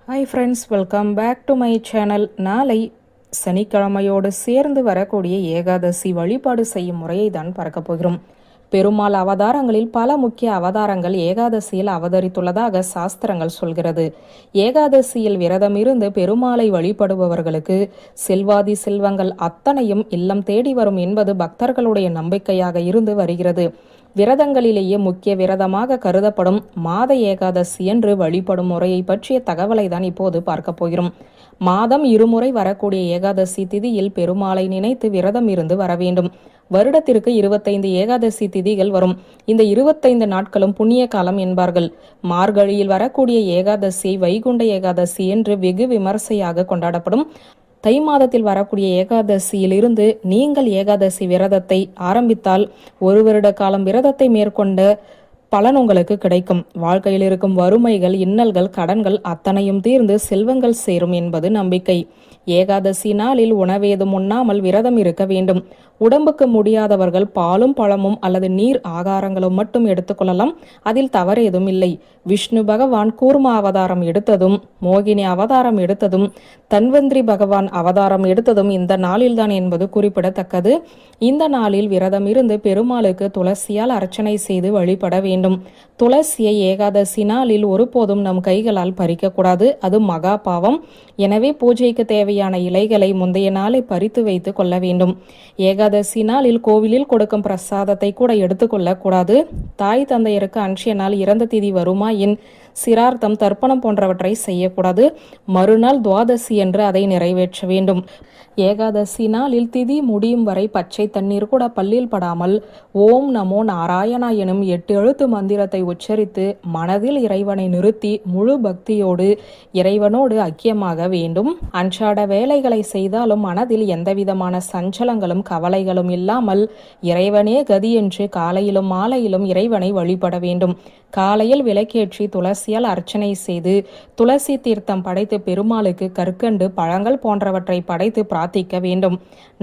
Hi friends, welcome back to my channel. நாளை சனிக்கிழமையோடு சேர்ந்து வரக்கூடிய ஏகாதசி வழிபாடு செய்யும் முறையை தான் பார்க்க போகிறோம். பெருமாள் அவதாரங்களில் பல முக்கிய அவதாரங்கள் ஏகாதசியில் அவதரித்துள்ளதாக சாஸ்திரங்கள் சொல்கிறது. ஏகாதசியில் விரதம் இருந்து பெருமாளை வழிபடுபவர்களுக்கு செல்வாதி செல்வங்கள் அத்தனையும் இல்லம் தேடி வரும் என்பது பக்தர்களுடைய நம்பிக்கையாக இருந்து வருகிறது. விரதங்களிலேயே முக்கிய விரதமாக கருதப்படும் மாத ஏகாதசி என்று வழிபடும் முறையை பற்றிய தகவலை தான் இப்போது பார்க்க போகிறோம். மாதம் இருமுறை வரக்கூடிய ஏகாதசி திதியில் பெருமாளை நினைத்து விரதம் இருந்து வர வேண்டும். வருடத்திற்கு 25 ஏகாதசி திதிகள் வரும். இந்த 25 நாட்களும் புண்ணிய காலம் என்பார்கள். மார்கழியில் வரக்கூடிய ஏகாதசி வைகுண்ட ஏகாதசி என்று வெகு விமர்சையாக கொண்டாடப்படும். தை மாதத்தில் வரக்கூடிய ஏகாதசியில் இருந்து நீங்கள் ஏகாதசி விரதத்தை ஆரம்பித்தால் 1 வருட காலம் விரதத்தை மேற்கொண்ட பலன் உங்களுக்கு கிடைக்கும். வாழ்க்கையில் இருக்கும் வறுமைகள், இன்னல்கள், கடன்கள் அத்தனையும் தீர்ந்து செல்வங்கள் சேரும் என்பது நம்பிக்கை. ஏகாதசி நாளில் உணவேதும் உண்ணாமல் விரதம் இருக்க வேண்டும். உடம்புக்கு முடியாதவர்கள் பாலும் பழமும் அல்லது நீர் ஆகாரங்களும் மட்டும் எடுத்துக்கொள்ளலாம். அதில் தவறேதும் இல்லை. விஷ்ணு பகவான் கூர்ம அவதாரம் எடுத்ததும், மோகினி அவதாரம் எடுத்ததும், தன்வந்திரி பகவான் அவதாரம் எடுத்ததும் இந்த நாளில்தான் என்பது குறிப்பிடத்தக்கது. இந்த நாளில் விரதம் இருந்து பெருமாளுக்கு துளசியால் அர்ச்சனை செய்து வழிபட வேண்டும். துளசியை ஏகாதசி நாளில் ஒருபோதும் நம் கைகளால் பறிக்கக்கூடாது. அது மகா பாவம். எனவே பூஜைக்கு தேவையான இலைகளை முந்தைய நாளை பறித்து வைத்து கொள்ள வேண்டும். ஏகாதசி நாளில் கோவிலில் கொடுக்கும் பிரசாதத்தை கூட எடுத்துக்கொள்ளக்கூடாது. தாய் தந்தையருக்கு அன்றைய நாள் இறந்த திதி வருமாயின் சிரார்த்தம், தர்ப்பணம் போன்றவற்றை செய்யக்கூடாது. மறுநாள் துவாதசி என்று அதை நிறைவேற்ற வேண்டும். ஏகாதசி நாளில் திதி முடியும் வரை பச்சை தண்ணீர் கூட பல்லில் படாமல் ஓம் நமோ நாராயணா எனும் 8 எழுத்து மந்திரத்தை உச்சரித்து மனதில் இறைவனை நிறுத்தி முழு பக்தியோடு இறைவனோடு ஐக்கியமாக வேண்டும். அன்றாட வேலைகளை செய்தாலும் மனதில் எந்தவிதமான சஞ்சலங்களும் கவலைகளும் இல்லாமல் இறைவனே கதி என்று காலையிலும் மாலையிலும் இறைவனை வழிபட வேண்டும். காலையில் விளக்கேற்றி துளசியால் அர்ச்சனை செய்து துளசி தீர்த்தம் படைத்து பெருமாளுக்கு கற்கண்டு, பழங்கள் போன்றவற்றை படைத்து பிரார்த்திக்க வேண்டும்.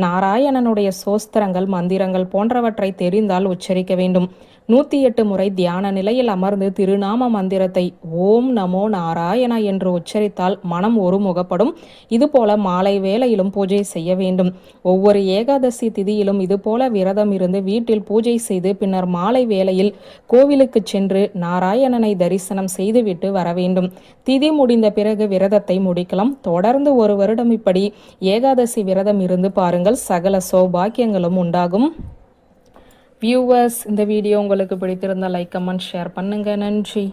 நாராயணனுடைய சோஸ்திரங்கள், மந்திரங்கள் போன்றவற்றை தெரிந்தால் உச்சரிக்க வேண்டும். 108 முறை தியான நிலையில் அமர்ந்து திருநாம மந்திரத்தை ஓம் நமோ நாராயணா என்று உச்சரித்தால் மனம் ஒருமுகப்படும். இதுபோல மாலை வேளையிலும் பூஜை செய்ய வேண்டும். ஒவ்வொரு ஏகாதசி திதியிலும் இதுபோல விரதம் இருந்து வீட்டில் பூஜை செய்து பின்னர் மாலை வேளையில் கோவிலுக்கு சென்று நாராயணனை தரிசனம் செய்துவிட்டு வர வேண்டும். திதி முடிந்த பிறகு விரதத்தை முடிக்கலாம். தொடர்ந்து 1 வருடம் இப்படி ஏகாதசி விரதம் இருந்து பாருங்கள், சகல சௌபாக்கியங்களும் உண்டாகும். வியூவர்ஸ், இந்த வீடியோ உங்களுக்கு பிடித்திருந்தால் லைக், கமெண்ட், ஷேர் பண்ணுங்க. நன்றி.